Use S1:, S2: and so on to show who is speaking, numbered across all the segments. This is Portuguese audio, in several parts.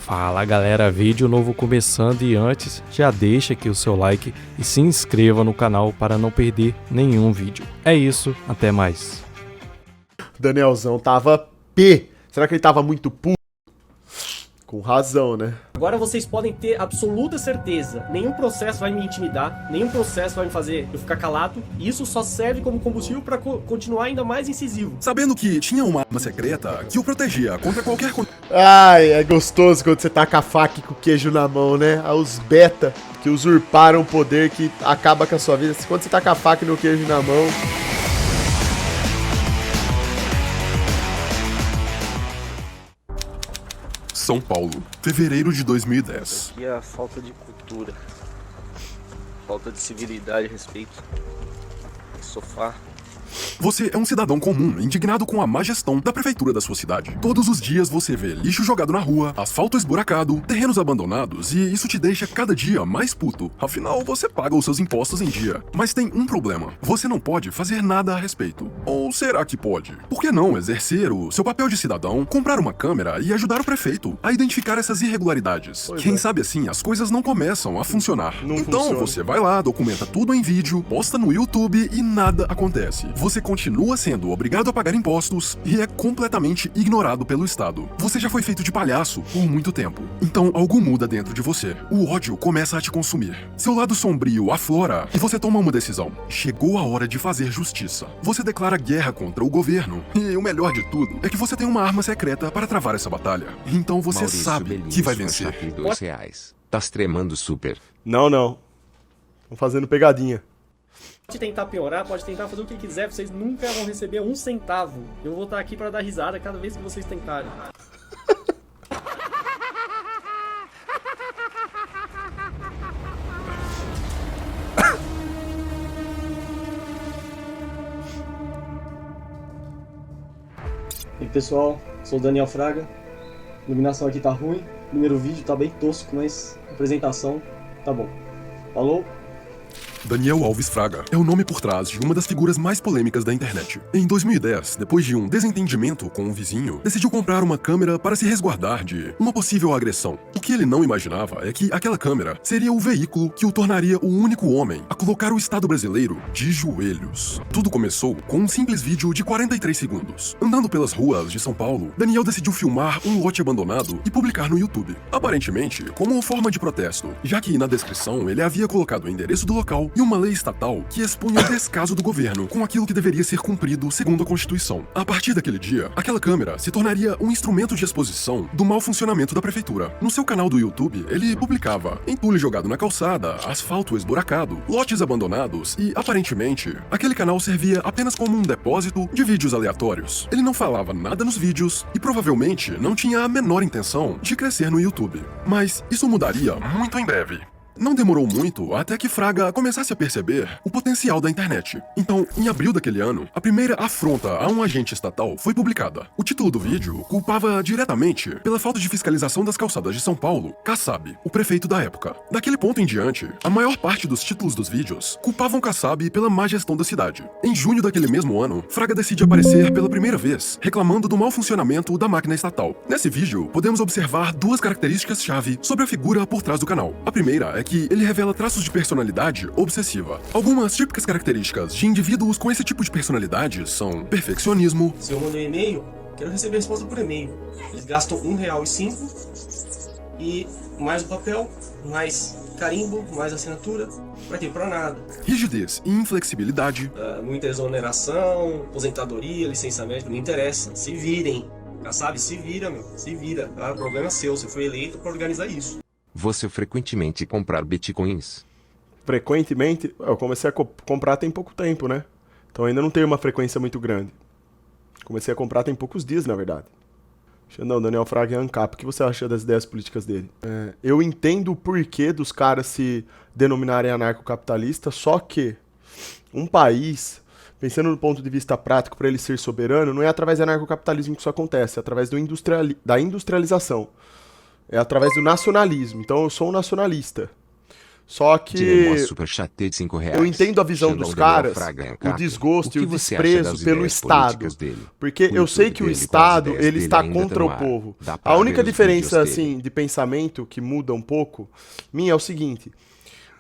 S1: Fala galera, vídeo novo começando e antes já deixa aqui o seu like e se inscreva no canal para não perder nenhum vídeo. É isso, até mais.
S2: Danielzão tava P. Será que ele tava muito puto? Com razão, né?
S3: Agora vocês podem ter absoluta certeza, nenhum processo vai me intimidar, nenhum processo vai me fazer eu ficar calado, e isso só serve como combustível para continuar ainda mais incisivo.
S4: Sabendo que tinha uma arma secreta que o protegia contra qualquer...
S2: Ai, é gostoso quando você taca a faca com o queijo na mão, né? Os beta que usurparam o poder que acaba com a sua vida. Quando você taca a faca e o queijo na mão...
S4: São Paulo, fevereiro de 2010.
S5: Aqui é a falta de cultura, falta de civilidade, respeito, sofá.
S4: Você é um cidadão comum, indignado com a má gestão da prefeitura da sua cidade. Todos os dias você vê lixo jogado na rua, asfalto esburacado, terrenos abandonados e isso te deixa cada dia mais puto. Afinal, você paga os seus impostos em dia. Mas tem um problema, você não pode fazer nada a respeito. Ou será que pode? Por que não exercer o seu papel de cidadão, comprar uma câmera e ajudar o prefeito a identificar essas irregularidades? Quem sabe assim as coisas não começam a funcionar. Então funciona. Você vai lá, documenta tudo em vídeo, posta no YouTube e nada acontece. Você continua sendo obrigado a pagar impostos e é completamente ignorado pelo Estado. Você já foi feito de palhaço por muito tempo. Então algo muda dentro de você. O ódio começa a te consumir. Seu lado sombrio aflora e você toma uma decisão. Chegou a hora de fazer justiça. Você declara guerra contra o governo. E o melhor de tudo é que você tem uma arma secreta para travar essa batalha. Então você
S6: Maurício
S4: sabe
S6: Belino,
S4: que vai vencer.
S6: R$2. Tá tremando super.
S2: Não. Estão fazendo pegadinha.
S3: Pode tentar piorar, pode tentar fazer o que quiser, vocês nunca vão receber um centavo. Eu vou estar aqui para dar risada cada vez que vocês tentarem. E aí pessoal, sou o Daniel Fraga. A iluminação aqui tá ruim, o primeiro vídeo tá bem tosco, mas a apresentação tá bom. Falou?
S4: Daniel Alves Fraga é o nome por trás de uma das figuras mais polêmicas da internet. Em 2010, depois de um desentendimento com um vizinho, decidiu comprar uma câmera para se resguardar de uma possível agressão. O que ele não imaginava é que aquela câmera seria o veículo que o tornaria o único homem a colocar o Estado brasileiro de joelhos. Tudo começou com um simples vídeo de 43 segundos. Andando pelas ruas de São Paulo, Daniel decidiu filmar um lote abandonado e publicar no YouTube. Aparentemente, como forma de protesto, já que na descrição ele havia colocado o endereço do local e uma lei estatal que expunha o descaso do governo com aquilo que deveria ser cumprido segundo a Constituição. A partir daquele dia, aquela câmera se tornaria um instrumento de exposição do mau funcionamento da prefeitura. No seu canal do YouTube, ele publicava entulho jogado na calçada, asfalto esburacado, lotes abandonados e, aparentemente, aquele canal servia apenas como um depósito de vídeos aleatórios. Ele não falava nada nos vídeos e provavelmente não tinha a menor intenção de crescer no YouTube. Mas isso mudaria muito em breve. Não demorou muito até que Fraga começasse a perceber o potencial da internet. Então, em abril daquele ano, a primeira afronta a um agente estatal foi publicada. O título do vídeo culpava diretamente pela falta de fiscalização das calçadas de São Paulo, Kassab, o prefeito da época. Daquele ponto em diante, a maior parte dos títulos dos vídeos culpavam Kassab pela má gestão da cidade. Em junho daquele mesmo ano, Fraga decide aparecer pela primeira vez, reclamando do mau funcionamento da máquina estatal. Nesse vídeo, podemos observar duas características-chave sobre a figura por trás do canal. A primeira é que ele revela traços de personalidade obsessiva. Algumas típicas características de indivíduos com esse tipo de personalidade são perfeccionismo.
S3: Se eu mandei e-mail, quero receber a resposta por e-mail. Eles gastam R$1,05 e mais o papel, mais carimbo, mais assinatura, vai ter pra nada.
S4: Rigidez e inflexibilidade.
S3: Muita exoneração, aposentadoria, licença médica, não interessa. Se virem. Sabe? Se vira, meu. Se vira. Tá? O problema é seu. Você foi eleito pra organizar isso.
S6: Você frequentemente comprar bitcoins?
S2: Frequentemente? Eu comecei a comprar tem pouco tempo, né? Então ainda não tenho uma frequência muito grande. Comecei a comprar tem poucos dias, na verdade. Xandão, Daniel Fraga é ANCAP. O que você acha das ideias políticas dele? Eu entendo o porquê dos caras se denominarem anarcocapitalista, só que um país, pensando no ponto de vista prático para ele ser soberano, não é através do anarcocapitalismo que isso acontece, é através da industrialização. É através do nacionalismo. Então eu sou um nacionalista. Só
S6: Diremoa
S2: que
S6: superchatei de R$5.
S2: eu entendo a visão
S6: Xandão
S2: dos
S6: Daniel
S2: caras,
S6: Fraga
S2: o
S6: Ancap.
S2: desgosto e o
S6: que você acha
S2: desprezo
S6: das
S2: pelo
S6: ideias
S2: Estado.
S6: políticas dele?
S2: Porque eu
S6: O
S2: sei
S6: YouTube
S2: que o
S6: dele, com as
S2: Estado,
S6: ideias
S2: ele
S6: dele
S2: está
S6: ainda tá
S2: contra
S6: no
S2: o
S6: ar.
S2: povo.
S6: Dá pra
S2: A
S6: ver
S2: única
S6: os
S2: diferença,
S6: vídeos dele.
S2: assim, de pensamento que muda um pouco, minha, é o seguinte.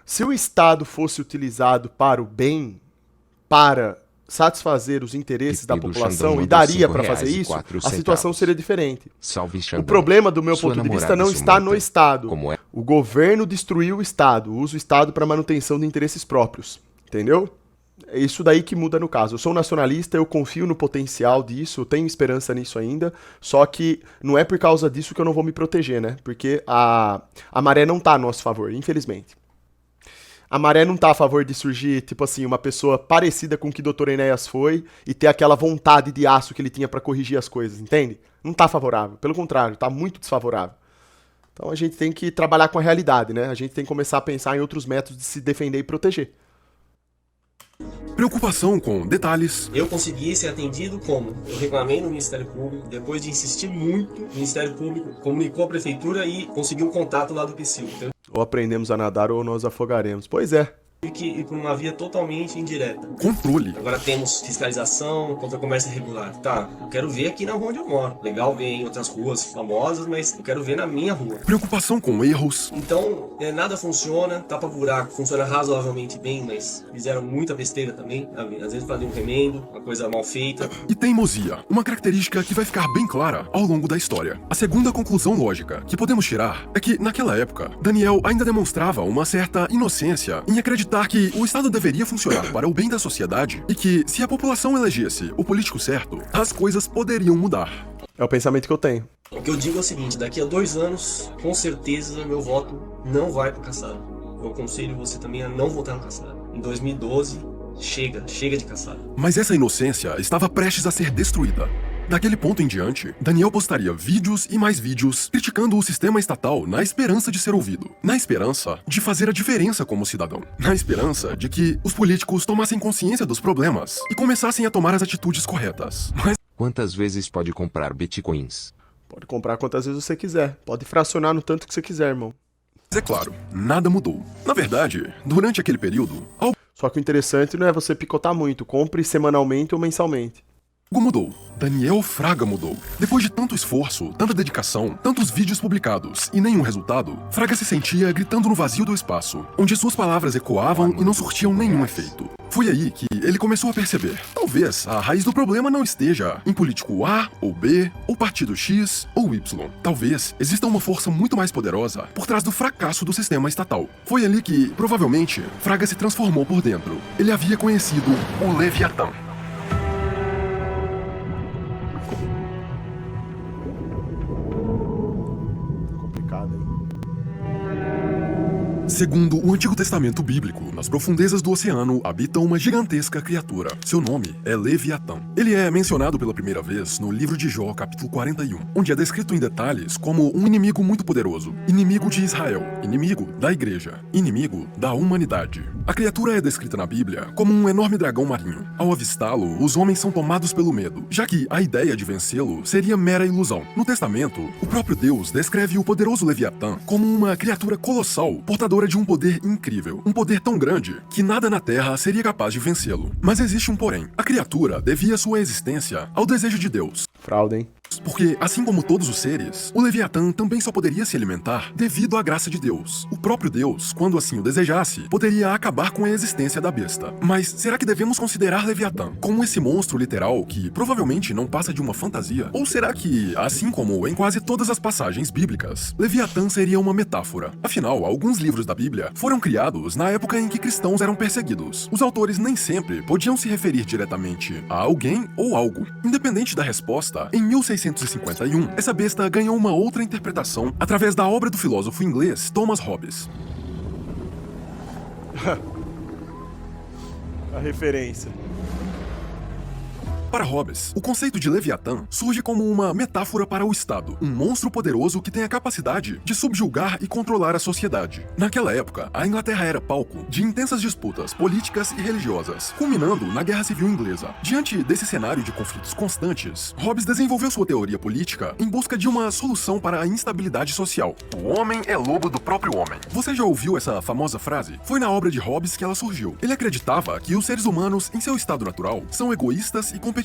S2: Se o Estado fosse utilizado para o bem, para satisfazer os interesses da
S6: Pipi do Xandão
S2: população, e
S6: mandou
S2: daria
S6: R$5
S2: para fazer
S6: e
S2: isso,
S6: 4
S2: a situação
S6: centavos.
S2: seria diferente.
S6: Salve, Xandão.
S2: O problema, do meu
S6: Sua
S2: ponto de vista,
S6: namorada
S2: não está no
S6: ciumenta.
S2: Estado.
S6: Como é?
S2: O governo destruiu o Estado, usa o Estado para manutenção de interesses próprios. Entendeu? É isso daí que muda no caso. Eu sou um nacionalista, eu confio no potencial disso, eu tenho esperança nisso ainda, só que não é por causa disso que eu não vou me proteger, né? Porque a maré não tá a nosso favor, infelizmente. A maré não tá a favor de surgir, tipo assim, uma pessoa parecida com o que o Dr. Enéas foi e ter aquela vontade de aço que ele tinha pra corrigir as coisas, entende? Não tá favorável, pelo contrário, tá muito desfavorável. Então a gente tem que trabalhar com a realidade, né? A gente tem que começar a pensar em outros métodos de se defender e proteger.
S4: Preocupação com detalhes.
S3: Eu consegui ser atendido como? Eu reclamei no Ministério Público, depois de insistir muito, o Ministério Público comunicou a Prefeitura e conseguiu um contato lá do PSIL. Então,
S2: Ou aprendemos a nadar ou nos afogaremos. Pois é.
S3: tive que ir por uma via totalmente indireta.
S4: Controle.
S3: Agora temos fiscalização contra a comércio irregular. Tá, eu quero ver aqui na rua onde eu moro. Legal ver em outras ruas famosas, mas eu quero ver na minha rua.
S4: Preocupação com erros.
S3: Então, nada funciona, tapa buraco, funciona razoavelmente bem, mas fizeram muita besteira também. Às vezes fazem um remendo, uma coisa mal feita.
S4: E teimosia, uma característica que vai ficar bem clara ao longo da história. A segunda conclusão lógica que podemos tirar é que, naquela época, Daniel ainda demonstrava uma certa inocência em acreditar que o Estado deveria funcionar para o bem da sociedade e que, se a população elegesse o político certo, as coisas poderiam mudar.
S2: É o pensamento que eu tenho.
S3: O que eu digo é o seguinte, daqui a 2 anos, com certeza, meu voto não vai pro caçado. Eu aconselho você também a não votar no caçado. Em 2012, chega de caçado.
S4: Mas essa inocência estava prestes a ser destruída. Daquele ponto em diante, Daniel postaria vídeos e mais vídeos criticando o sistema estatal na esperança de ser ouvido, na esperança de fazer a diferença como cidadão, na esperança de que os políticos tomassem consciência dos problemas e começassem a tomar as atitudes corretas. Mas
S6: Quantas vezes pode comprar bitcoins?
S2: Pode comprar quantas vezes você quiser. Pode fracionar no tanto que você quiser, irmão.
S4: é claro, nada mudou. Na verdade, durante aquele período, algo
S2: Só que o interessante não é você picotar muito. Compre semanalmente ou mensalmente.
S4: mudou. Daniel Fraga mudou. Depois de tanto esforço, tanta dedicação, tantos vídeos publicados e nenhum resultado, Fraga se sentia gritando no vazio do espaço, onde suas palavras ecoavam e não surtiam nenhum efeito. Foi aí que ele começou a perceber. Talvez a raiz do problema não esteja em político A ou B, ou partido X ou Y. Talvez exista uma força muito mais poderosa por trás do fracasso do sistema estatal. Foi ali que, provavelmente, Fraga se transformou por dentro. Ele havia conhecido o Leviatã.
S2: Complicado, hein?
S4: Segundo o Antigo Testamento bíblico, nas profundezas do oceano habita uma gigantesca criatura. Seu nome é Leviatã. Ele é mencionado pela primeira vez no livro de Jó, capítulo 41, onde é descrito em detalhes como um inimigo muito poderoso, inimigo de Israel, inimigo da igreja, inimigo da humanidade. A criatura é descrita na Bíblia como um enorme dragão marinho. Ao avistá-lo, os homens são tomados pelo medo, já que a ideia de vencê-lo seria mera ilusão. No Testamento, o próprio Deus descreve o poderoso Leviatã como uma criatura colossal, portadora de um poder incrível, um poder tão grande que nada na Terra seria capaz de vencê-lo. Mas existe um porém. A criatura devia sua existência ao desejo de Deus.
S2: Fraude, hein?
S4: Porque, assim como todos os seres, o Leviatã também só poderia se alimentar devido à graça de Deus. O próprio Deus, quando assim o desejasse, poderia acabar com a existência da besta. Mas será que devemos considerar Leviatã como esse monstro literal que provavelmente não passa de uma fantasia? Ou será que, assim como em quase todas as passagens bíblicas, Leviatã seria uma metáfora? Afinal, alguns livros da Bíblia foram criados na época em que cristãos eram perseguidos. Os autores nem sempre podiam se referir diretamente a alguém ou algo. Independente da resposta, em 1651, essa besta ganhou uma outra interpretação através da obra do filósofo inglês Thomas Hobbes.
S2: A referência.
S4: Para Hobbes, o conceito de Leviatã surge como uma metáfora para o Estado, um monstro poderoso que tem a capacidade de subjugar e controlar a sociedade. Naquela época, a Inglaterra era palco de intensas disputas políticas e religiosas, culminando na Guerra Civil Inglesa. Diante desse cenário de conflitos constantes, Hobbes desenvolveu sua teoria política em busca de uma solução para a instabilidade social. O homem é lobo do próprio homem. Você já ouviu essa famosa frase? Foi na obra de Hobbes que ela surgiu. Ele acreditava que os seres humanos, em seu estado natural, são egoístas e competitivos.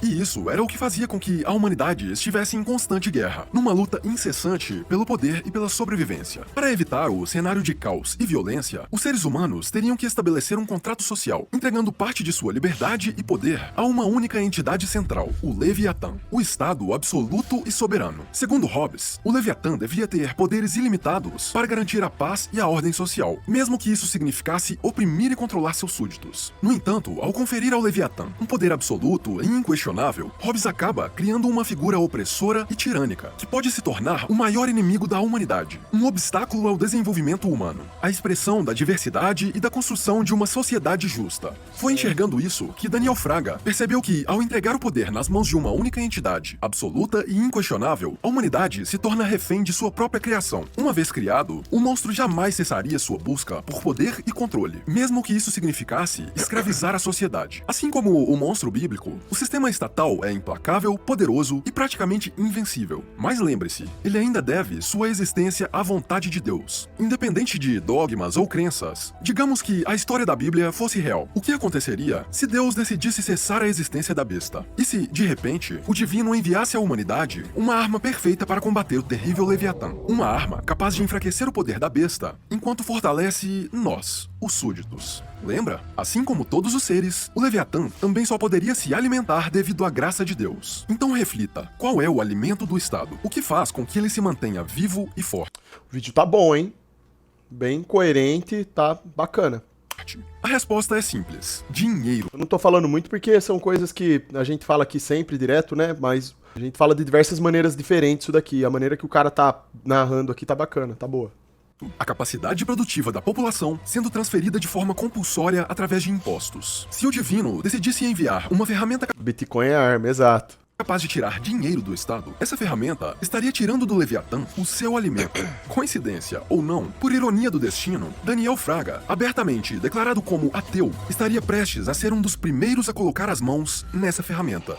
S4: E isso era o que fazia com que a humanidade estivesse em constante guerra, numa luta incessante pelo poder e pela sobrevivência. Para evitar o cenário de caos e violência, os seres humanos teriam que estabelecer um contrato social, entregando parte de sua liberdade e poder a uma única entidade central, o Leviatã, o Estado absoluto e soberano. Segundo Hobbes, o Leviatã devia ter poderes ilimitados para garantir a paz e a ordem social, mesmo que isso significasse oprimir e controlar seus súditos. No entanto, ao conferir ao Leviatã um poder absoluto e inquestionável, Hobbes acaba criando uma figura opressora e tirânica, que pode se tornar o maior inimigo da humanidade, um obstáculo ao desenvolvimento humano, a expressão da diversidade e da construção de uma sociedade justa. Foi enxergando isso que Daniel Fraga percebeu que, ao entregar o poder nas mãos de uma única entidade, absoluta e inquestionável, a humanidade se torna refém de sua própria criação. Uma vez criado, o monstro jamais cessaria sua busca por poder e controle, mesmo que isso significasse escravizar a sociedade. Assim como o monstro bíblico, o sistema estatal é implacável, poderoso e praticamente invencível. Mas lembre-se, ele ainda deve sua existência à vontade de Deus. Independente de dogmas ou crenças, digamos que a história da Bíblia fosse real. O que aconteceria se Deus decidisse cessar a existência da besta? E se, de repente, o divino enviasse à humanidade uma arma perfeita para combater o terrível Leviatã? Uma arma capaz de enfraquecer o poder da besta, enquanto fortalece nós, os súditos. Lembra? Assim como todos os seres, o Leviatã também só poderia se alimentar devido à graça de Deus. Então reflita, qual é o alimento do Estado? O que faz com que ele se mantenha vivo e forte?
S2: O vídeo tá bom, hein? Bem coerente, tá bacana.
S4: A resposta é simples: dinheiro.
S2: Eu não tô falando muito porque são coisas que a gente fala aqui sempre direto, né? Mas a gente fala de diversas maneiras diferentes isso daqui. A maneira que o cara tá narrando aqui tá bacana, tá boa.
S4: A capacidade produtiva da população sendo transferida de forma compulsória através de impostos. Se o divino decidisse enviar uma ferramenta
S2: Bitcoin é arma, exato.
S4: capaz de tirar dinheiro do Estado, essa ferramenta estaria tirando do Leviatã o seu alimento. Coincidência ou não, por ironia do destino, Daniel Fraga, abertamente declarado como ateu, estaria prestes a ser um dos primeiros a colocar as mãos nessa ferramenta.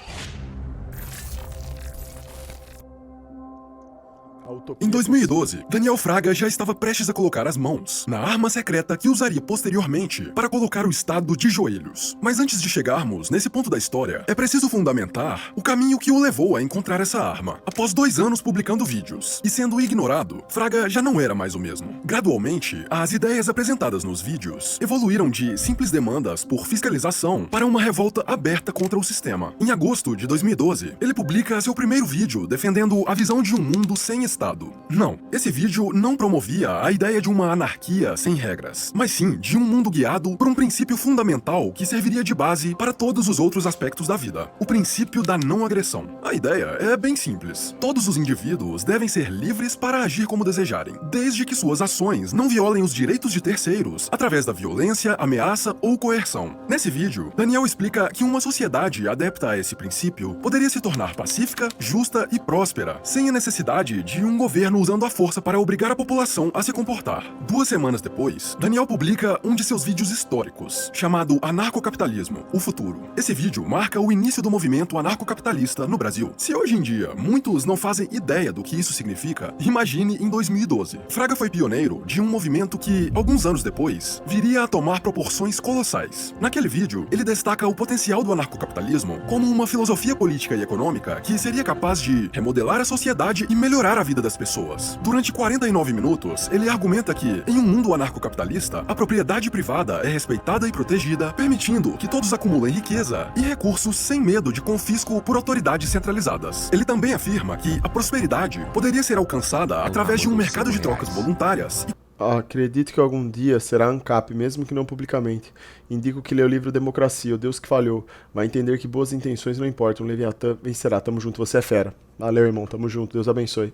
S4: Em 2012, Daniel Fraga já estava prestes a colocar as mãos na arma secreta que usaria posteriormente para colocar o Estado de joelhos. Mas antes de chegarmos nesse ponto da história, é preciso fundamentar o caminho que o levou a encontrar essa arma. Após 2 anos publicando vídeos e sendo ignorado, Fraga já não era mais o mesmo. Gradualmente, as ideias apresentadas nos vídeos evoluíram de simples demandas por fiscalização para uma revolta aberta contra o sistema. Em agosto de 2012, ele publica seu primeiro vídeo defendendo a visão de um mundo sem Estado. Não, esse vídeo não promovia a ideia de uma anarquia sem regras, mas sim de um mundo guiado por um princípio fundamental que serviria de base para todos os outros aspectos da vida: o princípio da não agressão. A ideia é bem simples: todos os indivíduos devem ser livres para agir como desejarem, desde que suas ações não violem os direitos de terceiros através da violência, ameaça ou coerção. Nesse vídeo, Daniel explica que uma sociedade adepta a esse princípio poderia se tornar pacífica, justa e próspera, sem a necessidade de um governo usando a força para obrigar a população a se comportar. 2 semanas depois, Daniel publica um de seus vídeos históricos, chamado Anarcocapitalismo, o Futuro. Esse vídeo marca o início do movimento anarcocapitalista no Brasil. Se hoje em dia muitos não fazem ideia do que isso significa, imagine em 2012. Fraga foi pioneiro de um movimento que, alguns anos depois, viria a tomar proporções colossais. Naquele vídeo, ele destaca o potencial do anarcocapitalismo como uma filosofia política e econômica que seria capaz de remodelar a sociedade e melhorar a vida das pessoas. Durante 49 minutos, ele argumenta que, em um mundo anarcocapitalista, a propriedade privada é respeitada e protegida, permitindo que todos acumulem riqueza e recursos sem medo de confisco por autoridades centralizadas. Ele também afirma que a prosperidade poderia ser alcançada através de um mercado de trocas voluntárias.
S2: Acredito que algum dia será ANCAP, mesmo que não publicamente. Indico que lê o livro Democracia, o Deus que falhou. Vai entender que boas intenções não importam. O Leviatã vencerá. Tamo junto, você é fera. Valeu, irmão, tamo junto. Deus abençoe.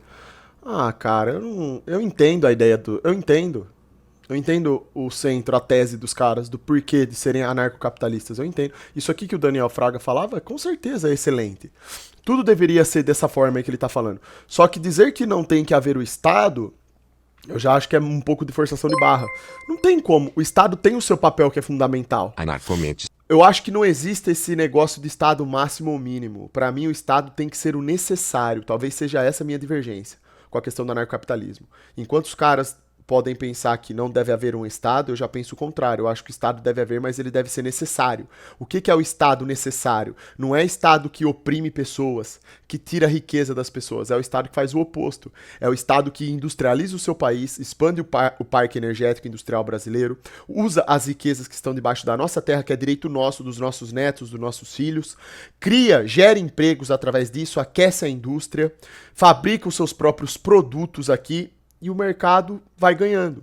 S2: Ah, cara, eu entendo a ideia do... Eu entendo. Eu entendo o centro, a tese dos caras, do porquê de serem anarcocapitalistas. Eu entendo. Isso aqui que o Daniel Fraga falava, com certeza é excelente. Tudo deveria ser dessa forma aí que ele tá falando. Só que dizer que não tem que haver o Estado, eu já acho que é um pouco de forçação de barra. Não tem como. O Estado tem o seu papel que é fundamental.
S6: Anarcomente.
S2: Eu acho que não existe esse negócio de Estado máximo ou mínimo. Pra mim, o Estado tem que ser o necessário. Talvez seja essa a minha divergência com a questão do anarcocapitalismo. Enquanto os caras podem pensar que não deve haver um Estado, eu já penso o contrário. Eu acho que o Estado deve haver, mas ele deve ser necessário. O que é o Estado necessário? Não é Estado que oprime pessoas, que tira a riqueza das pessoas. É o Estado que faz o oposto. É o Estado que industrializa o seu país, expande o parque energético industrial brasileiro, usa as riquezas que estão debaixo da nossa terra, que é direito nosso, dos nossos netos, dos nossos filhos, gera empregos através disso, aquece a indústria, fabrica os seus próprios produtos aqui, e o mercado vai ganhando.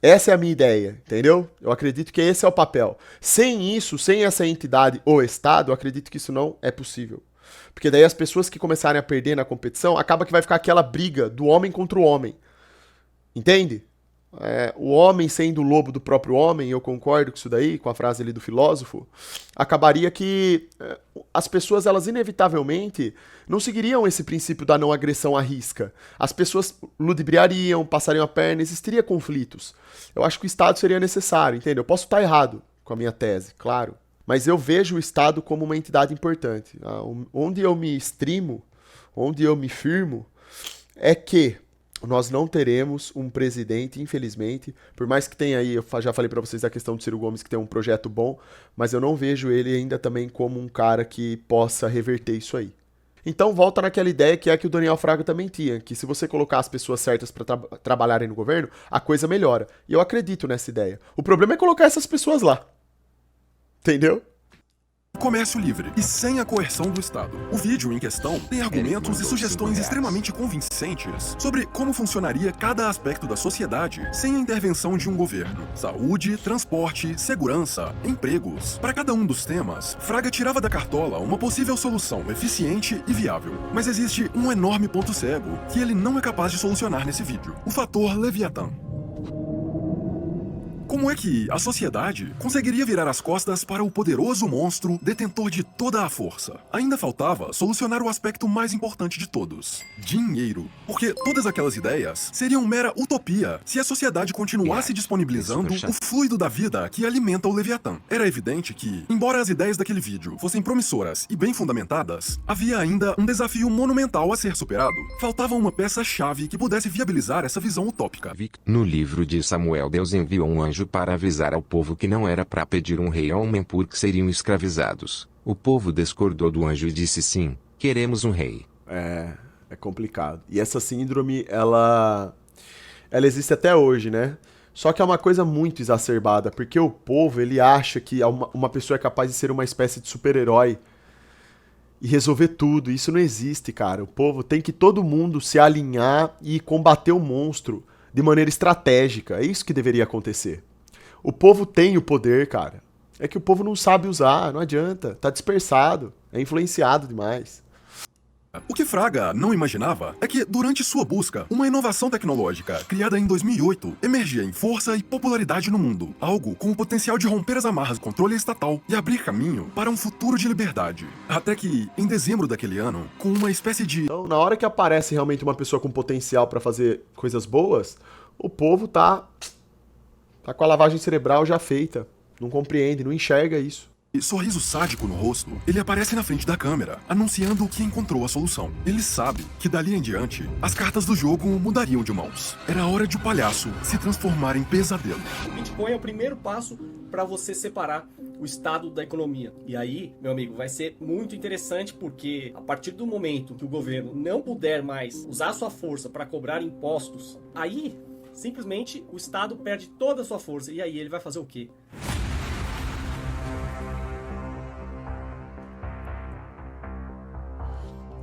S2: Essa é a minha ideia, entendeu? Eu acredito que esse é o papel. Sem isso, sem essa entidade ou Estado, eu acredito que isso não é possível. Porque daí as pessoas que começarem a perder na competição, acaba que vai ficar aquela briga do homem contra o homem. Entende? O homem sendo o lobo do próprio homem, eu concordo com isso daí, com a frase ali do filósofo, acabaria que as pessoas, elas inevitavelmente não seguiriam esse princípio da não agressão à risca. As pessoas ludibriariam, passariam a perna, existiria conflitos. Eu acho que o Estado seria necessário, entende? Eu posso estar errado com a minha tese, claro, mas eu vejo o Estado como uma entidade importante. Onde eu me extrimo, onde eu me firmo, é que nós não teremos um presidente, infelizmente, por mais que tenha aí, eu já falei pra vocês da questão do Ciro Gomes, que tem um projeto bom, mas eu não vejo ele ainda também como um cara que possa reverter isso aí. Então volta naquela ideia que é que o Daniel Fraga também tinha, que se você colocar as pessoas certas pra trabalharem no governo, a coisa melhora. E eu acredito nessa ideia. O problema é colocar essas pessoas lá. Entendeu?
S4: Comércio livre e sem a coerção do Estado. O vídeo em questão tem argumentos e sugestões extremamente convincentes sobre como funcionaria cada aspecto da sociedade sem a intervenção de um governo. Saúde, transporte, segurança, empregos. Para cada um dos temas, Fraga tirava da cartola uma possível solução eficiente e viável. Mas existe um enorme ponto cego que ele não é capaz de solucionar nesse vídeo: o fator Leviatã. Como é que a sociedade conseguiria virar as costas para o poderoso monstro detentor de toda a força? Ainda faltava solucionar o aspecto mais importante de todos: dinheiro. Porque todas aquelas ideias seriam mera utopia se a sociedade continuasse disponibilizando o fluido da vida que alimenta o Leviatã. Era evidente que, embora as ideias daquele vídeo fossem promissoras e bem fundamentadas, havia ainda um desafio monumental a ser superado. Faltava uma peça-chave que pudesse viabilizar essa visão utópica.
S6: No livro de Samuel, Deus enviou um anjo para avisar ao povo que não era para pedir um rei ou homem porque seriam escravizados. O povo discordou do anjo e disse: sim, queremos um rei.
S2: É complicado. E essa síndrome, ela existe até hoje, né? Só que é uma coisa muito exacerbada, porque o povo, ele acha que uma pessoa é capaz de ser uma espécie de super-herói e resolver tudo. Isso não existe, cara. O povo tem que todo mundo se alinhar e combater o monstro de maneira estratégica. É isso que deveria acontecer. O povo tem o poder, cara. É que o povo não sabe usar, não adianta. Tá dispersado, é influenciado demais.
S4: O que Fraga não imaginava é que, durante sua busca, uma inovação tecnológica criada em 2008 emergia em força e popularidade no mundo. Algo com o potencial de romper as amarras do controle estatal e abrir caminho para um futuro de liberdade. Até que, em dezembro daquele ano, com uma espécie de...
S2: Então, na hora que aparece realmente uma pessoa com potencial para fazer coisas boas, o povo tá com a lavagem cerebral já feita. Não compreende, não enxerga isso.
S4: Sorriso sádico no rosto, ele aparece na frente da câmera, anunciando que encontrou a solução. Ele sabe que dali em diante, as cartas do jogo mudariam de mãos. Era hora de o palhaço se transformar em pesadelo.
S3: O Bitcoin é o primeiro passo para você separar o Estado da economia. E aí, meu amigo, vai ser muito interessante, porque a partir do momento que o governo não puder mais usar sua força para cobrar impostos, aí simplesmente o Estado perde toda a sua força. E aí ele vai fazer o quê?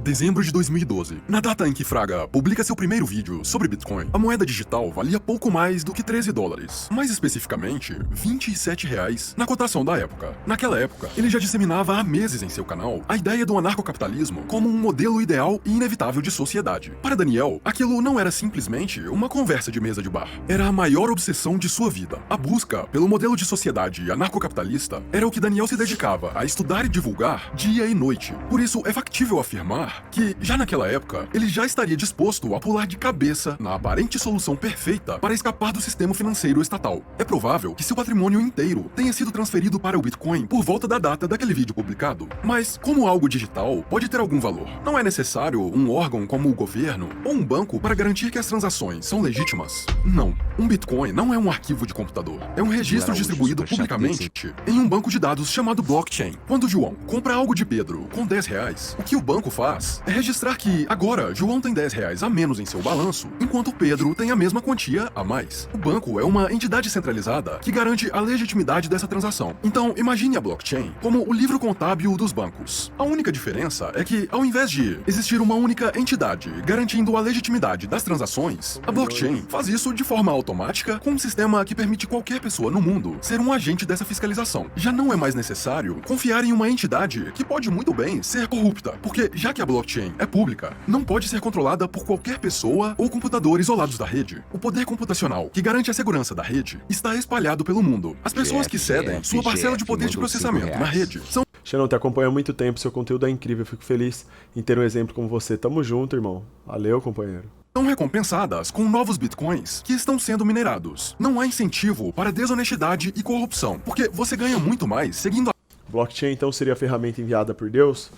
S4: Dezembro de 2012. Na data em que Fraga publica seu primeiro vídeo sobre Bitcoin, a moeda digital valia pouco mais do que $13. Mais especificamente, R$27 na cotação da época. Naquela época, ele já disseminava há meses em seu canal a ideia do anarcocapitalismo como um modelo ideal e inevitável de sociedade. Para Daniel, aquilo não era simplesmente uma conversa de mesa de bar. Era a maior obsessão de sua vida. A busca pelo modelo de sociedade anarcocapitalista era o que Daniel se dedicava a estudar e divulgar dia e noite. Por isso, é factível afirmar que, já naquela época, ele já estaria disposto a pular de cabeça na aparente solução perfeita para escapar do sistema financeiro estatal. É provável que seu patrimônio inteiro tenha sido transferido para o Bitcoin por volta da data daquele vídeo publicado. Mas, como algo digital pode ter algum valor, não é necessário um órgão como o governo ou um banco para garantir que as transações são legítimas? Não. Um Bitcoin não é um arquivo de computador. É um registro distribuído publicamente em um banco de dados chamado blockchain. Quando João compra algo de Pedro com R$10, o que o banco faz é registrar que agora João tem R$10 a menos em seu balanço, enquanto Pedro tem a mesma quantia a mais. O banco é uma entidade centralizada que garante a legitimidade dessa transação. Então, imagine a blockchain como o livro contábil dos bancos. A única diferença é que, ao invés de existir uma única entidade garantindo a legitimidade das transações, a blockchain faz isso de forma automática com um sistema que permite qualquer pessoa no mundo ser um agente dessa fiscalização. Já não é mais necessário confiar em uma entidade que pode muito bem ser corrupta, porque já que a blockchain é pública, não pode ser controlada por qualquer pessoa ou computador isolados da rede. O poder computacional que garante a segurança da rede está espalhado pelo mundo. As pessoas que cedem sua parcela de poder de processamento na rede são...
S2: Xandão, te acompanho há muito tempo, seu conteúdo é incrível, eu fico feliz em ter um exemplo como você. Tamo junto, irmão. Valeu, companheiro.
S4: São recompensadas com novos bitcoins que estão sendo minerados. Não há incentivo para desonestidade e corrupção, porque você ganha muito mais seguindo a...
S2: Blockchain, então, seria a ferramenta enviada por Deus?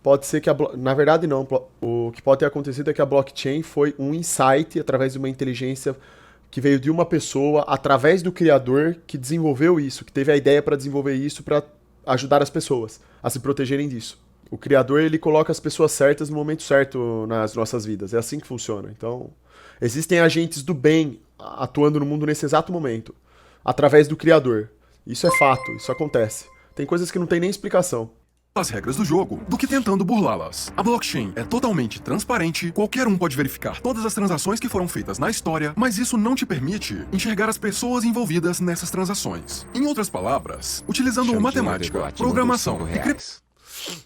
S2: Pode ser que na verdade não. O que pode ter acontecido é que a blockchain foi um insight através de uma inteligência que veio de uma pessoa, através do criador que desenvolveu isso, que teve a ideia para desenvolver isso para ajudar as pessoas a se protegerem disso. O criador, ele coloca as pessoas certas no momento certo nas nossas vidas. É assim que funciona. Então, existem agentes do bem atuando no mundo nesse exato momento, através do criador. Isso é fato, isso acontece. Tem coisas que não tem nem explicação.
S4: As regras do jogo do que tentando burlá-las. A blockchain é totalmente transparente, qualquer um pode verificar todas as transações que foram feitas na história, mas isso não te permite enxergar as pessoas envolvidas nessas transações. Em outras palavras, utilizando matemática, programação e cripto.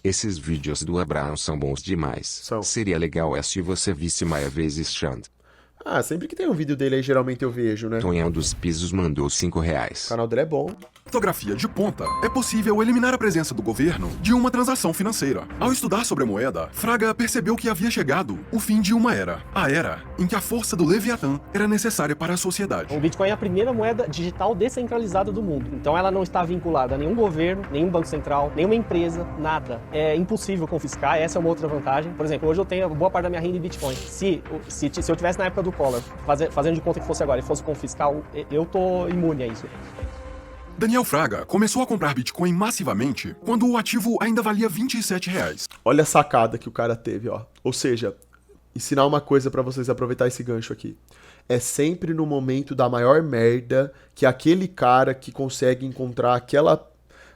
S6: Esses vídeos do Abraão são bons demais. Seria legal se você visse mais vezes, Xand.
S2: Sempre que tem um vídeo dele aí, geralmente eu vejo, né?
S6: Tonhão dos Pisos mandou R$5.
S2: O canal dele é bom.
S4: Criptografia de ponta, é possível eliminar a presença do governo de uma transação financeira. Ao estudar sobre a moeda, Fraga percebeu que havia chegado o fim de uma era. A era em que a força do Leviatã era necessária para a sociedade.
S7: O Bitcoin é a primeira moeda digital descentralizada do mundo. Então ela não está vinculada a nenhum governo, nenhum banco central, nenhuma empresa, nada. É impossível confiscar, essa é uma outra vantagem. Por exemplo, hoje eu tenho boa parte da minha renda em Bitcoin. Se eu tivesse na época do Collor, fazendo de conta que fosse agora e fosse confiscar, eu tô imune a isso.
S4: Daniel Fraga começou a comprar Bitcoin massivamente quando o ativo ainda valia R$27.
S2: Olha a sacada que o cara teve, ó. Ou seja, ensinar uma coisa pra vocês aproveitar esse gancho aqui. É sempre no momento da maior merda que aquele cara que consegue encontrar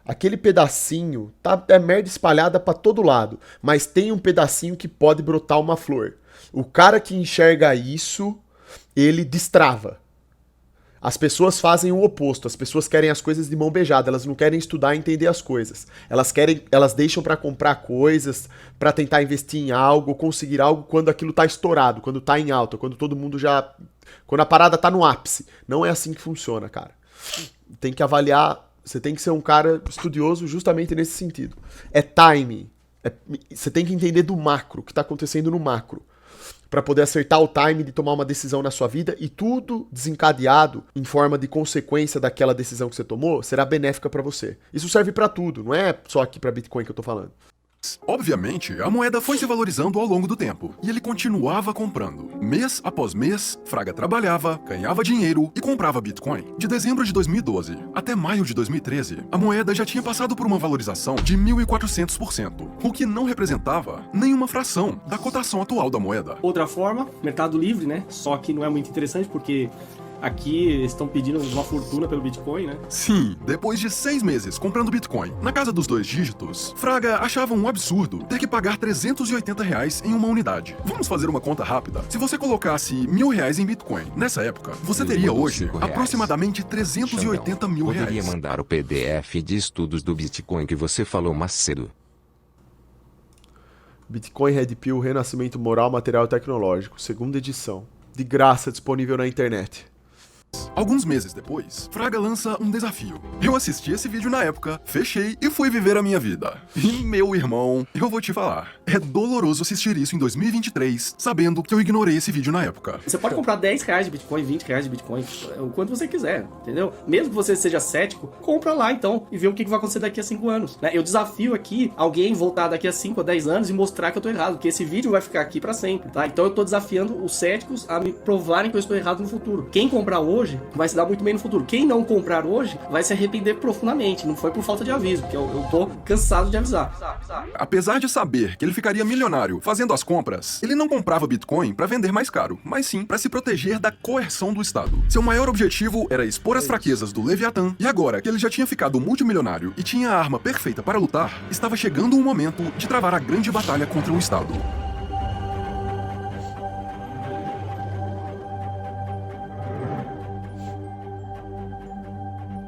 S2: aquele pedacinho, é merda espalhada pra todo lado, mas tem um pedacinho que pode brotar uma flor. O cara que enxerga isso, ele destrava. As pessoas fazem o oposto, as pessoas querem as coisas de mão beijada, elas não querem estudar e entender as coisas. Elas deixam pra comprar coisas, pra tentar investir em algo, conseguir algo quando aquilo tá estourado, quando tá em alta, quando todo mundo quando a parada tá no ápice. Não é assim que funciona, cara. Tem que avaliar, você tem que ser um cara estudioso justamente nesse sentido. É timing. Você tem que entender do macro, o que tá acontecendo no macro, para poder acertar o time de tomar uma decisão na sua vida, e tudo desencadeado em forma de consequência daquela decisão que você tomou será benéfica para você. Isso serve para tudo, não é só aqui para Bitcoin que eu tô falando.
S4: Obviamente, a moeda foi se valorizando ao longo do tempo, e ele continuava comprando. Mês após mês, Fraga trabalhava, ganhava dinheiro e comprava Bitcoin. De dezembro de 2012 até maio de 2013, a moeda já tinha passado por uma valorização de 1.400%, o que não representava nenhuma fração da cotação atual da moeda.
S3: Outra forma, Mercado Livre, né? Só que não é muito interessante porque Aqui eles estão pedindo uma fortuna pelo Bitcoin, né?
S4: Sim, depois de 6 meses comprando Bitcoin na casa dos 2 dígitos, Fraga achava um absurdo ter que pagar R$380 em uma unidade. Vamos fazer uma conta rápida. Se você colocasse R$1.000 em Bitcoin nessa época, você teria hoje aproximadamente R$380.000.
S6: Poderia mandar o PDF de estudos do Bitcoin que você falou mais cedo.
S2: Bitcoin Red Pill, Renascimento Moral, Material e Tecnológico, segunda edição. De graça, disponível na internet.
S4: Alguns meses depois, Fraga lança um desafio. Eu assisti esse vídeo na época, fechei e fui viver a minha vida. E, meu irmão, eu vou te falar, é doloroso assistir isso em 2023, sabendo que eu ignorei esse vídeo na época.
S3: Você pode comprar R$10 de Bitcoin, R$20 de Bitcoin, o quanto você quiser, entendeu? Mesmo que você seja cético, compra lá então e vê o que vai acontecer daqui a 5 anos. Né? Eu desafio aqui alguém voltar daqui a 5 ou 10 anos e mostrar que eu tô errado, porque esse vídeo vai ficar aqui pra sempre, tá? Então eu tô desafiando os céticos a me provarem que eu estou errado no futuro. Quem comprar hoje vai se dar muito bem no futuro. Quem não comprar hoje vai se arrepender profundamente. Não foi por falta de aviso, porque eu tô cansado de avisar.
S4: Apesar de saber que ele ficaria milionário fazendo as compras, ele não comprava Bitcoin para vender mais caro, mas sim para se proteger da coerção do Estado. Seu maior objetivo era expor as fraquezas do Leviatã, e agora que ele já tinha ficado multimilionário e tinha a arma perfeita para lutar, estava chegando o momento de travar a grande batalha contra o Estado.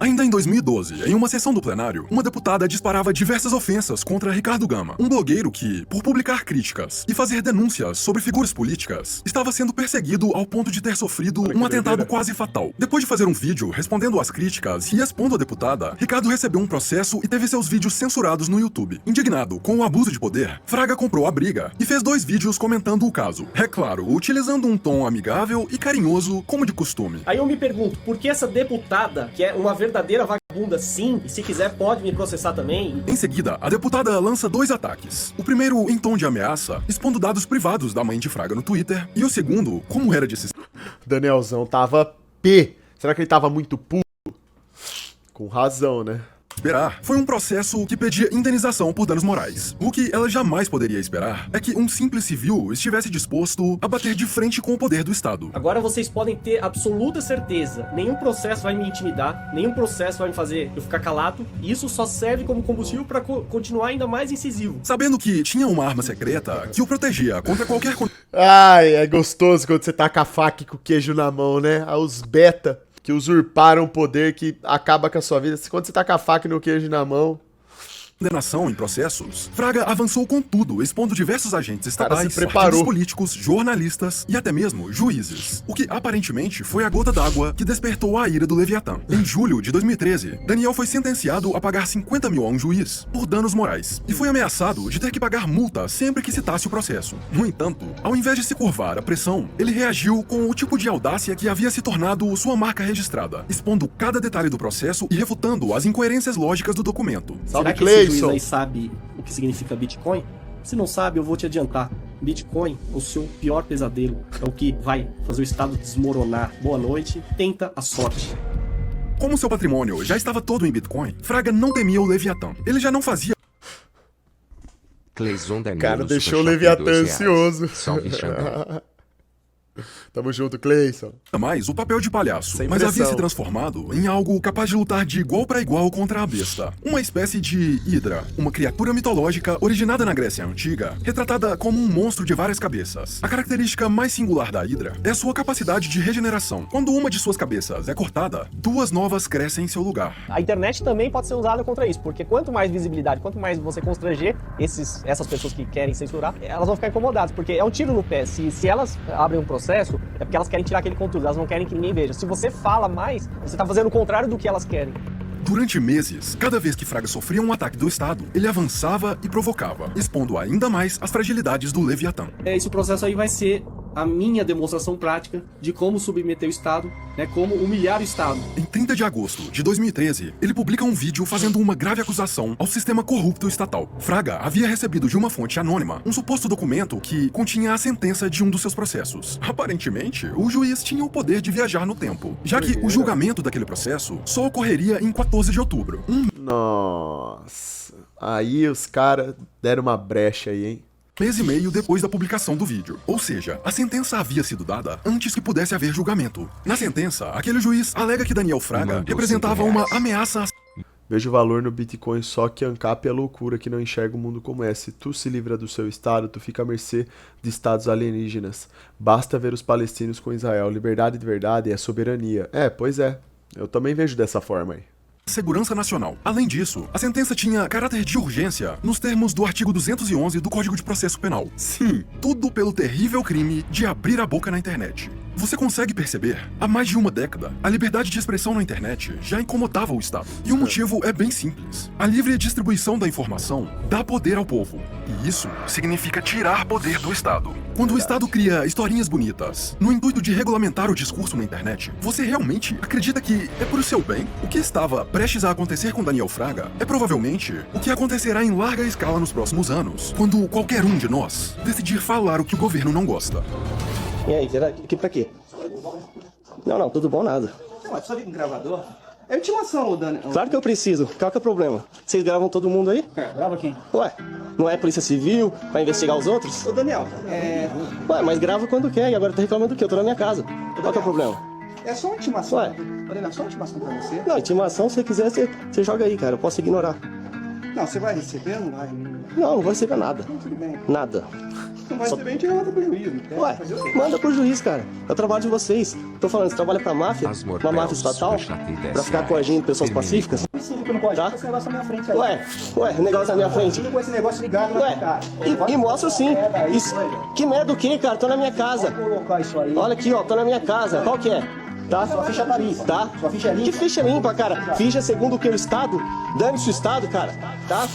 S4: Ainda em 2012, em uma sessão do plenário, uma deputada disparava diversas ofensas contra Ricardo Gama, um blogueiro que, por publicar críticas e fazer denúncias sobre figuras políticas, estava sendo perseguido ao ponto de ter sofrido um atentado quase fatal. Depois de fazer um vídeo respondendo às críticas e expondo a deputada, Ricardo recebeu um processo e teve seus vídeos censurados no YouTube. Indignado com o abuso de poder, Fraga comprou a briga e fez 2 vídeos comentando o caso. É claro, utilizando um tom amigável e carinhoso, como de costume.
S3: Aí eu me pergunto, por que essa deputada, que é uma verdadeira vagabunda sim, e se quiser pode me processar também?
S4: Em seguida, a deputada lança 2 ataques. O primeiro em tom de ameaça, expondo dados privados da mãe de Fraga no Twitter, e o segundo, como era de se...
S2: Danielzão tava P. Será que ele tava muito puto? Com razão, né?
S4: esperar foi um processo que pedia indenização por danos morais. O que ela jamais poderia esperar é que um simples civil estivesse disposto a bater de frente com o poder do Estado.
S3: Agora vocês podem ter absoluta certeza, nenhum processo vai me intimidar, nenhum processo vai me fazer eu ficar calado, e isso só serve como combustível para continuar ainda mais incisivo.
S4: Sabendo que tinha uma arma secreta que o protegia contra qualquer...
S2: Ai, é gostoso quando você taca a faca e com o queijo na mão, né? Os beta que usurparam o poder que acaba com a sua vida. Quando você taca a faca e no queijo na mão...
S4: Condenação em processos, Fraga avançou com tudo, expondo diversos agentes estatais,
S2: partidos
S4: políticos, jornalistas e até mesmo juízes. O que aparentemente foi a gota d'água que despertou a ira do Leviatã. Em julho de 2013, Daniel foi sentenciado a pagar 50 mil a um juiz por danos morais e foi ameaçado de ter que pagar multa sempre que citasse o processo. No entanto, ao invés de se curvar à pressão, ele reagiu com o tipo de audácia que havia se tornado sua marca registrada, expondo cada detalhe do processo e refutando as incoerências lógicas do documento.
S3: Será que esse juiz aí sabe o que significa Bitcoin? Se não sabe, eu vou te adiantar. Bitcoin, o seu pior pesadelo, é o que vai fazer o Estado desmoronar. Boa noite, tenta a sorte.
S4: Como seu patrimônio já estava todo em Bitcoin, Fraga não temia o Leviatã. Ele já não fazia...
S6: Cleison Danilo,
S2: cara, deixou o Leviatã ansioso.
S6: Salve, Xandão.
S2: Tamo junto, Cleison.
S4: Mais o papel de palhaço,
S2: Sem
S4: mas
S2: pressão.
S4: havia se transformado em algo capaz de lutar de igual para igual contra a besta. Uma espécie de Hidra, uma criatura mitológica originada na Grécia Antiga, retratada como um monstro de várias cabeças. A característica mais singular da Hidra é a sua capacidade de regeneração. Quando uma de suas cabeças é cortada, duas novas crescem em seu lugar.
S7: A internet também pode ser usada contra isso, porque quanto mais visibilidade, quanto mais você constranger essas pessoas que querem censurar, elas vão ficar incomodadas, porque é um tiro no pé. Se elas abrem um processo, é porque elas querem tirar aquele conteúdo, elas não querem que ninguém veja. Se você fala mais, você tá fazendo o contrário do que elas querem.
S4: Durante meses, cada vez que Fraga sofria um ataque do Estado, ele avançava e provocava, expondo ainda mais as fragilidades do Leviatã.
S3: Esse processo aí vai ser a minha demonstração prática de como submeter o Estado, né, como humilhar o Estado.
S4: Em 30 de agosto de 2013, ele publica um vídeo fazendo uma grave acusação ao sistema corrupto estatal. Fraga havia recebido de uma fonte anônima um suposto documento que continha a sentença de um dos seus processos. Aparentemente, o juiz tinha o poder de viajar no tempo, já que o julgamento daquele processo só ocorreria em 14 de outubro.
S2: Nossa. Aí os caras deram uma brecha aí, hein?
S4: mês e meio depois da publicação do vídeo. Ou seja, a sentença havia sido dada antes que pudesse haver julgamento. Na sentença, aquele juiz alega que Daniel Fraga representava uma ameaça.
S2: Vejo valor no Bitcoin, só que ANCAP é loucura que não enxerga o mundo como é. Se tu se livra do seu estado, tu fica à mercê de estados alienígenas. Basta ver os palestinos com Israel. Liberdade de verdade é soberania. Pois é. Eu também vejo dessa forma aí.
S4: Segurança Nacional. Além disso, a sentença tinha caráter de urgência nos termos do artigo 211 do Código de Processo Penal. Sim, tudo pelo terrível crime de abrir a boca na internet. Você consegue perceber? Há mais de uma década, a liberdade de expressão na internet já incomodava o Estado. E o motivo é bem simples. A livre distribuição da informação dá poder ao povo. E isso significa tirar poder do Estado. Quando o Estado cria historinhas bonitas, no intuito de regulamentar o discurso na internet, você realmente acredita que é por seu bem? O que estava prestes a acontecer com Daniel Fraga é provavelmente o que acontecerá em larga escala nos próximos anos, quando qualquer um de nós decidir falar o que o governo não gosta.
S8: E aí, aqui pra quê? Não, tudo bom, nada. Você precisa vir com gravador? É intimação, Dani. Claro que eu preciso. Qual que é o problema? Vocês gravam todo mundo aí? Grava quem? Ué, não é polícia civil pra investigar os outros? Ô, Daniel, Ué, mas grava quando quer e agora tá reclamando do quê? Eu tô na minha casa. Qual que é o problema? É só uma intimação. Ué? Daniel, só uma intimação pra você? Não, intimação, se você quiser, você joga aí, cara. Eu posso ignorar. Não, você vai receber ou não vai? Não vou receber nada. Tudo bem. Nada. Não vai receber, a gente manda pro juiz. Ué, manda pro juiz, cara. É o trabalho de vocês. Tô falando, você trabalha pra máfia? Uma máfia estatal? Pra ficar coagindo pessoas pacíficas? Não pode, tá? Esse negócio na minha frente aí. Ué, o negócio na minha frente. Com esse negócio ligado na minha cara. E mostro sim. Isso, que merda o quê, cara? Tô na minha casa. Vou colocar isso aí. Olha aqui, ó, tô na minha casa. Qual que é? Tá? Sua ficha tá limpa. Tá? Sua ficha é limpa. Que ficha limpa, cara? Ficha segundo o que o Estado? Dane-se o Estado, cara. Tá?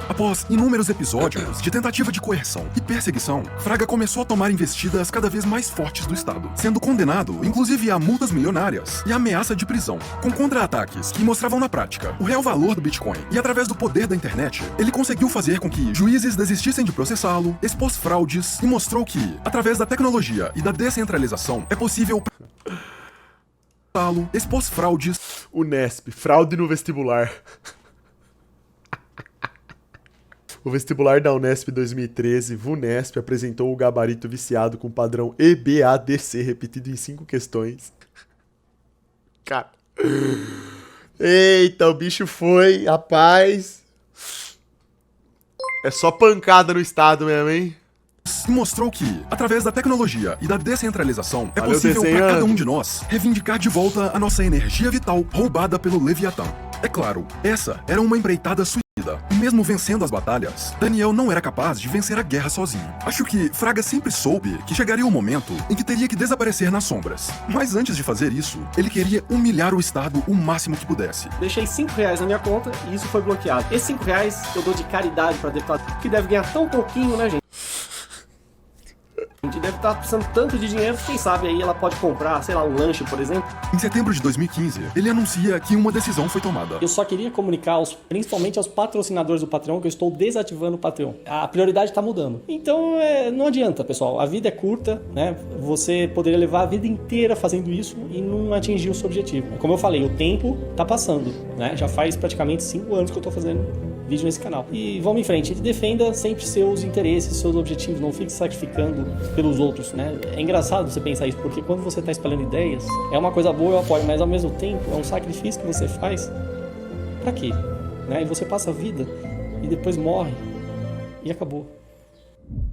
S4: Após inúmeros episódios de tentativa de coerção e perseguição, Fraga começou a tomar investidas cada vez mais fortes do Estado, sendo condenado, inclusive, a multas milionárias e ameaça de prisão, com contra-ataques que mostravam na prática o real valor do Bitcoin. E através do poder da internet, ele conseguiu fazer com que juízes desistissem de processá-lo, expôs fraudes e mostrou que, através da tecnologia e da descentralização, é possível expôs fraudes.
S2: Unesp, fraude no vestibular. O vestibular da Unesp 2013, VUNESP, apresentou o gabarito viciado com padrão EBADC repetido em 5 questões. Cara. Eita, o bicho foi, rapaz. É só pancada no estado mesmo, hein?
S4: E mostrou que, através da tecnologia e da descentralização, é possível para cada um de nós reivindicar de volta a nossa energia vital roubada pelo Leviatã. É claro, essa era uma empreitada suicida. E mesmo vencendo as batalhas, Daniel não era capaz de vencer a guerra sozinho. Acho que Fraga sempre soube que chegaria o momento em que teria que desaparecer nas sombras. Mas antes de fazer isso, ele queria humilhar o Estado o máximo que pudesse.
S7: Deixei R$5 na minha conta e isso foi bloqueado. Esses R$5 eu dou de caridade pra deputado, que deve ganhar tão pouquinho, né, gente? A gente deve estar precisando tanto de dinheiro, quem sabe aí ela pode comprar, sei lá, um lanche, por exemplo.
S4: Em setembro de 2015, ele anuncia que uma decisão foi tomada.
S7: Eu só queria comunicar, principalmente aos patrocinadores do Patreon, que eu estou desativando o Patreon. A prioridade está mudando. Então, não adianta, pessoal. A vida é curta, né? Você poderia levar a vida inteira fazendo isso e não atingir o seu objetivo. Como eu falei, o tempo está passando, né? Já faz praticamente 5 anos que eu estou fazendo vídeo nesse canal. E vamos em frente, defenda sempre seus interesses, seus objetivos, não fique sacrificando pelos outros, né? É engraçado você pensar isso, porque quando você está espalhando ideias, é uma coisa boa, eu apoio, mas ao mesmo tempo é um sacrifício que você faz pra quê? Né? E você passa a vida e depois morre e acabou.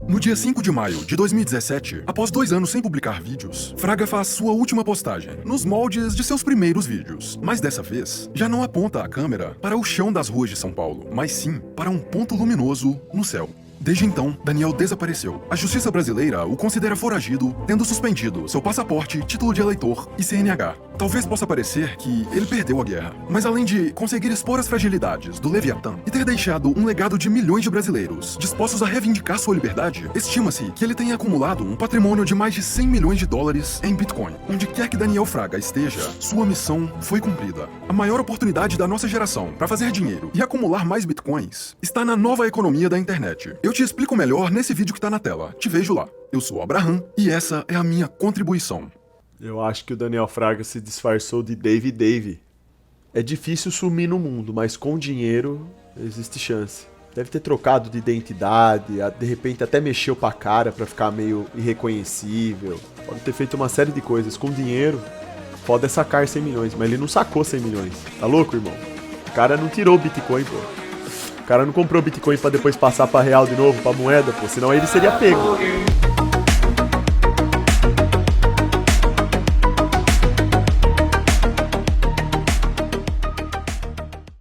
S4: No dia 5 de maio de 2017, após 2 anos sem publicar vídeos, Fraga faz sua última postagem, nos moldes de seus primeiros vídeos. Mas dessa vez, já não aponta a câmera para o chão das ruas de São Paulo, mas sim para um ponto luminoso no céu. Desde então, Daniel desapareceu. A justiça brasileira o considera foragido, tendo suspendido seu passaporte, título de eleitor e CNH. Talvez possa parecer que ele perdeu a guerra, mas além de conseguir expor as fragilidades do Leviatã e ter deixado um legado de milhões de brasileiros dispostos a reivindicar sua liberdade, estima-se que ele tenha acumulado um patrimônio de mais de 100 milhões de dólares em Bitcoin. Onde quer que Daniel Fraga esteja, sua missão foi cumprida. A maior oportunidade da nossa geração para fazer dinheiro e acumular mais Bitcoins está na nova economia da internet. Eu te explico melhor nesse vídeo que tá na tela. Te vejo lá. Eu sou o Abraham e essa é a minha contribuição.
S2: Eu acho que o Daniel Fraga se disfarçou de Dave. É difícil sumir no mundo, mas com dinheiro existe chance. Deve ter trocado de identidade, de repente até mexeu pra cara pra ficar meio irreconhecível. Pode ter feito uma série de coisas com dinheiro. Pode sacar 100 milhões, mas ele não sacou 100 milhões. Tá louco, irmão? O cara não tirou o Bitcoin, pô. O cara não comprou Bitcoin pra depois passar pra real de novo, pra moeda, pô. Senão ele seria pego.